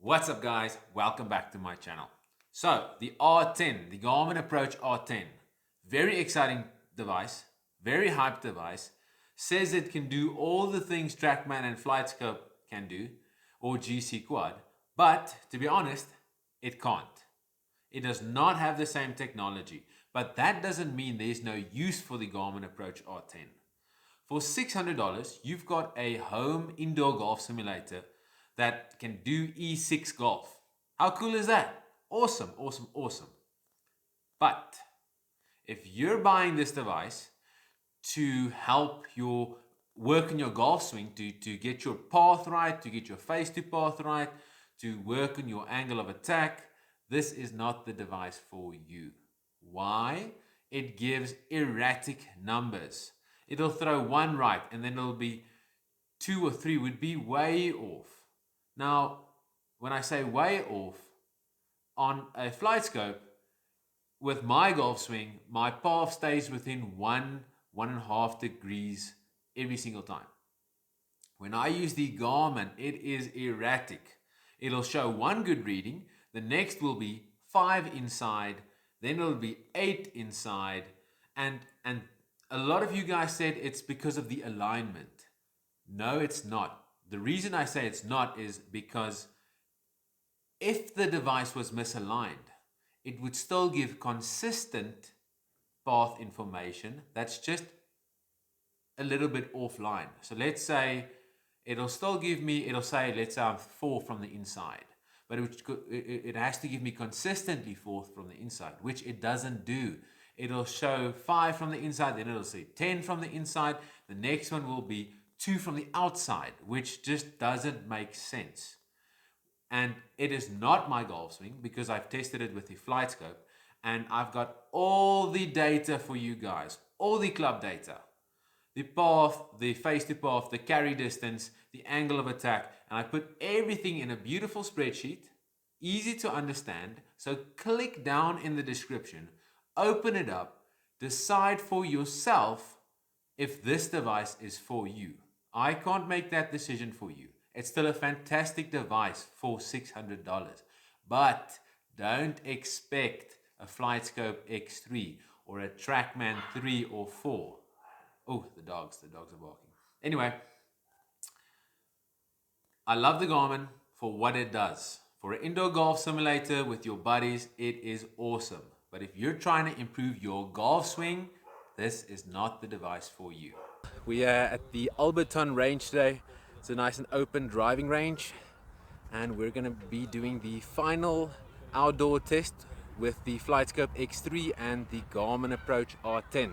What's up guys, welcome back to my channel. So the R10, the Garmin Approach R10, very exciting device, very hyped device, says it can do all the things TrackMan and FlightScope can do, or GC Quad, but to be honest, it can't. It does not have the same technology, but that doesn't mean there's no use for the Garmin Approach R10. For $600, you've got a home indoor golf simulator that can do E6 golf. How cool is that? Awesome, awesome, awesome. But if you're buying this device to help your work on your golf swing, to get your path right, to get your face to path right, to work on your angle of attack, this is not the device for you. Why? It gives erratic numbers. It'll throw one right and then it'll be 2 or 3 would be way off. Now, when I say way off, on a flight scope, with my golf swing, my path stays within 1.5 degrees every single time. When I use the Garmin, it is erratic. It'll show one good reading, the next will be 5 inside, then it'll be 8 inside, and a lot of you guys said it's because of the alignment. No, it's not. The reason I say it's not is because if the device was misaligned, it would still give consistent path information that's just a little bit offline. So let's say it'll still give me, it'll say, let's say I'm 4 from the inside, but it has to give me consistently 4 from the inside, which it doesn't do. It'll show 5 from the inside, then it'll say 10 from the inside. The next one will be 2 from the outside, which just doesn't make sense. And it is not my golf swing because I've tested it with the flight scope and I've got all the data for you guys, all the club data, the path, the face to path, the carry distance, the angle of attack, and I put everything in a beautiful spreadsheet, easy to understand. So click down in the description, open it up, decide for yourself if this device is for you. I can't make that decision for you. It's still a fantastic device for $600, but don't expect a FlightScope X3 or a TrackMan 3 or 4. Oh, the dogs are barking. Anyway, I love the Garmin for what it does. For an indoor golf simulator with your buddies, it is awesome. But if you're trying to improve your golf swing, this is not the device for you. We are at the Alberton range today. It's a nice and open driving range, and we're going to be doing the final outdoor test with the FlightScope X3 and the Garmin Approach R10.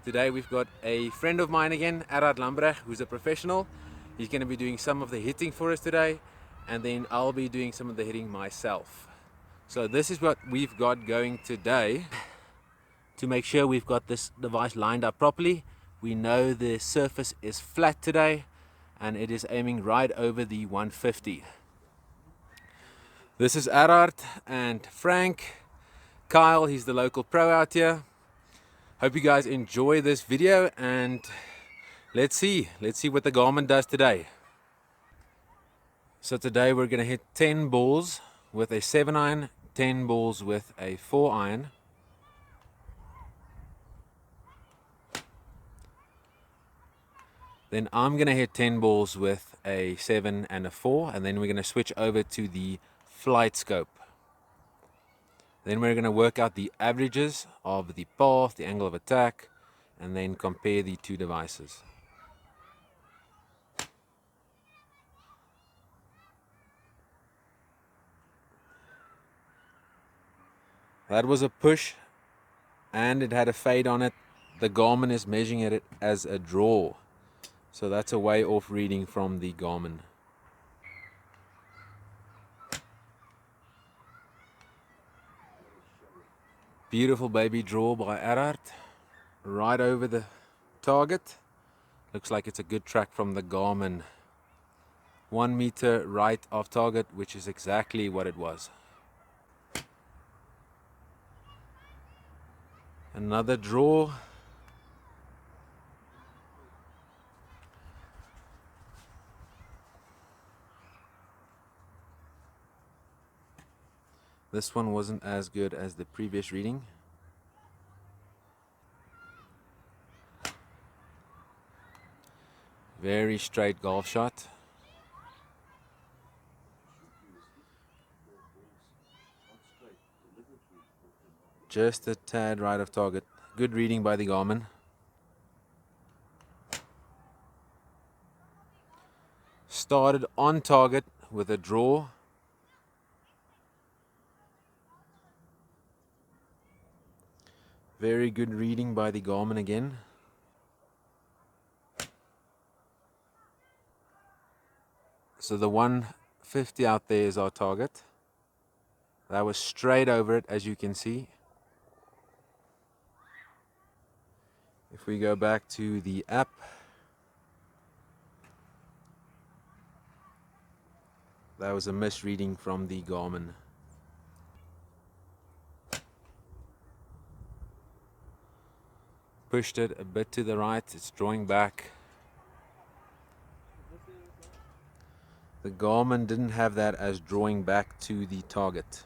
Today we've got a friend of mine again, Arad Lambrecht, who's a professional. He's going to be doing some of the hitting for us today, and then I'll be doing some of the hitting myself. So this is what we've got going today. To make sure we've got this device lined up properly, we know the surface is flat today, and it is aiming right over the 150. This is Arard and Frank. Kyle, he's the local pro out here. Hope you guys enjoy this video, and let's see what the Garmin does today. So today we're going to hit 10 balls with a 7-iron, 10 balls with a 4-iron. Then I'm going to hit 10 balls with a 7 and a 4, and then we're going to switch over to the flight scope. Then we're going to work out the averages of the path, the angle of attack, and then compare the two devices. That was a push, and it had a fade on it. The Garmin is measuring it as a draw. So that's a way off reading from the Garmin. Beautiful baby draw by Arard. Right over the target. Looks like it's a good track from the Garmin. 1 meter right of target, which is exactly what it was. Another draw. This one wasn't as good as the previous reading. Very straight golf shot. Just a tad right of target. Good reading by the Garmin. Started on target with a draw. Very good reading by the Garmin again. So the 150 out there is our target. That was straight over it, as you can see. If we go back to the app, that was a misreading from the Garmin. Pushed it a bit to the right, it's drawing back. The Garmin didn't have that as drawing back to the target.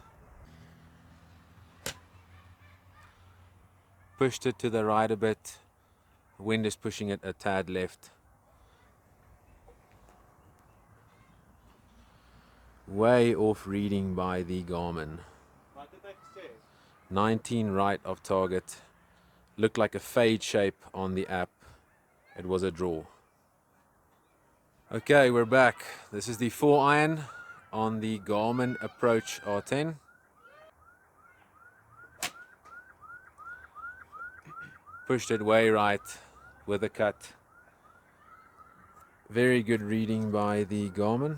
Pushed it to the right a bit. Wind is pushing it a tad left. Way off reading by the Garmin. 19 right of target. Looked like a fade shape on the app. It was a draw. Okay, we're back. This is the 4-iron on the Garmin Approach R10. Pushed it way right with a cut. Very good reading by the Garmin.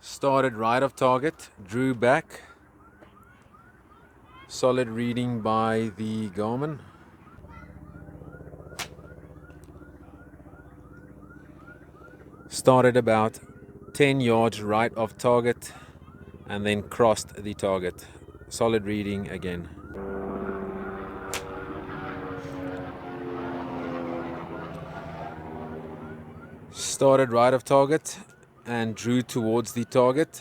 Started right of target, drew back. Solid reading by the Garmin. Started about 10 yards right of target and then crossed the target. Solid reading again. Started right of target and drew towards the target.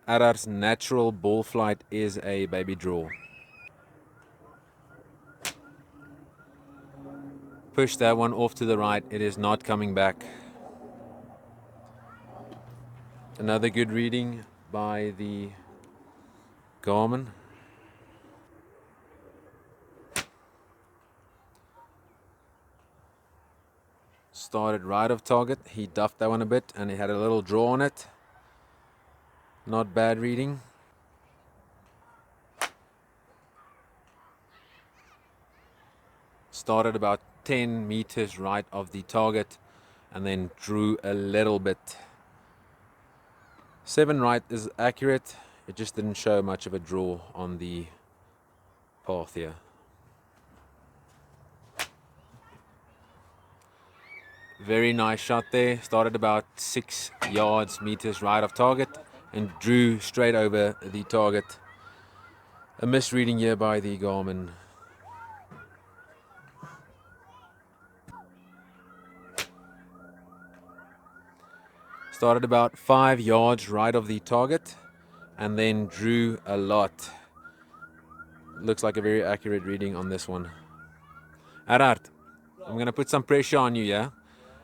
Arar's natural ball flight is a baby draw. Push that one off to the right. It is not coming back. Another good reading by the Garmin. Started right of target. He duffed that one a bit and it had a little draw on it. Not bad reading. Started about 10 meters right of the target and then drew a little bit. 7 right is accurate. It just didn't show much of a draw on the path here. Very nice shot there. Started about 6 meters right of target and drew straight over the target. A misreading here by the Garmin. Started about 5 yards right of the target and then drew a lot. Looks like a very accurate reading on this one. Arart, I'm going to put some pressure on you, yeah?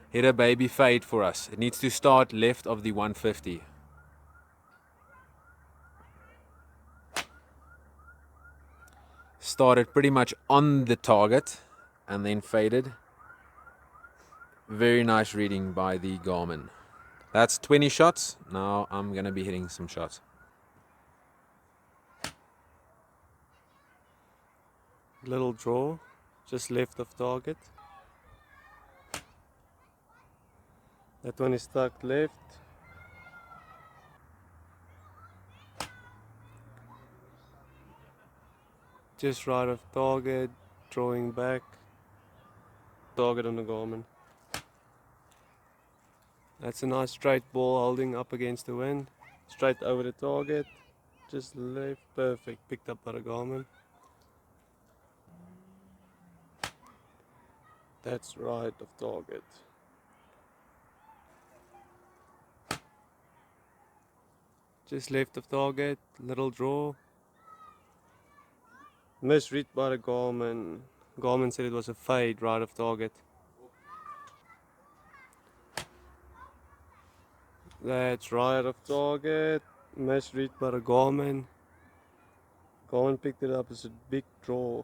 Hit a baby fade for us. It needs to start left of the 150. Started pretty much on the target and then faded. Very nice reading by the Garmin. That's 20 shots. Now I'm going to be hitting some shots. Little draw, just left of target. That one is stuck left. Just right of target, drawing back. Target on the Garmin. That's a nice straight ball holding up against the wind. Straight over the target. Just left, perfect. Picked up by the Garmin. That's right of target. Just left of target, little draw. Misread by the Garmin. Garmin said it was a fade right of target. That's right of target. Misread by the Garmin. Garmin picked it up as a big draw.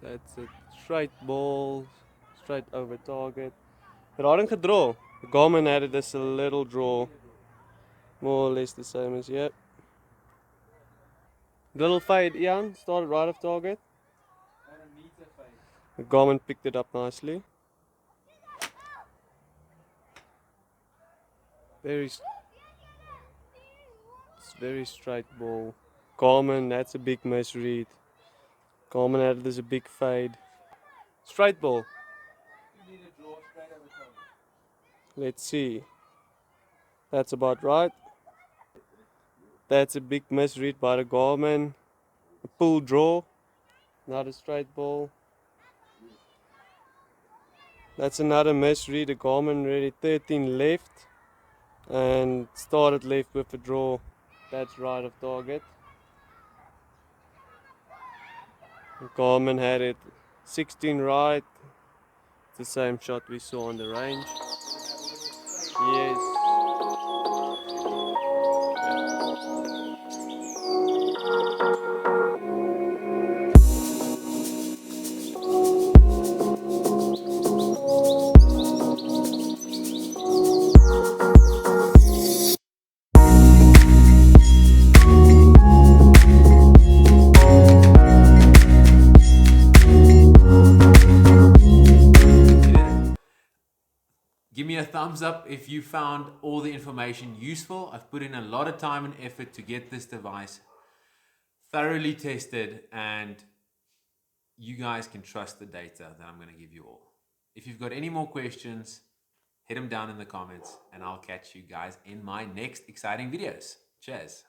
That's it. Straight ball. Straight over target. Right gedra. The Garmin had it as a little draw. More or less the same as yet. Little fade, Ian. Started right of target. The Garmin picked it up nicely. It's very straight ball. Garmin, that's a big misread. Garmin had it as a big fade. Straight ball. Let's see. That's about right. That's a big misread by the Garmin. A pull draw. Not a straight ball. That's another misread. The Garmin already 13 left and started left with a draw. That's right of target. Garmin had it 16 right. It's the same shot we saw on the range. Yes. Give me a thumbs up if you found all the information useful. I've put in a lot of time and effort to get this device thoroughly tested, and you guys can trust the data that I'm going to give you all. If you've got any more questions, hit them down in the comments, and I'll catch you guys in my next exciting videos. Cheers.